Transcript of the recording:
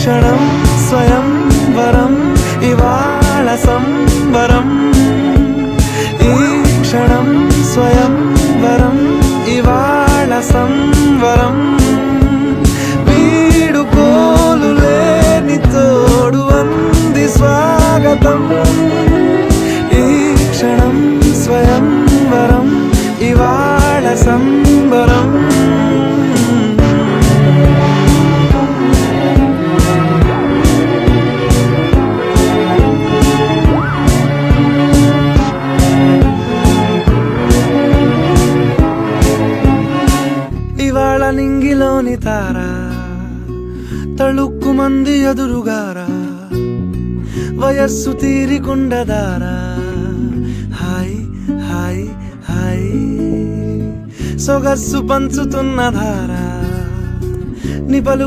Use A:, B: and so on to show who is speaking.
A: క్షణం స్వయంవరం ఇవాళ సంబరం ఈ క్షణం స్వయంవరం ఇవాళ సంవరం వీడుకోలు లేని తోడు అంది స్వాగతం ఈ క్షణం స్వయంవరం ఇవాళ సంబరం ఇవాళ నింగిలోని తారా తళుక్కు మంది ఎదురుగారా వయస్సు తీరికుండదారా హాయ్ హాయ్ హాయ్ సొగస్సు పంచుతున్న ధారా నిపలు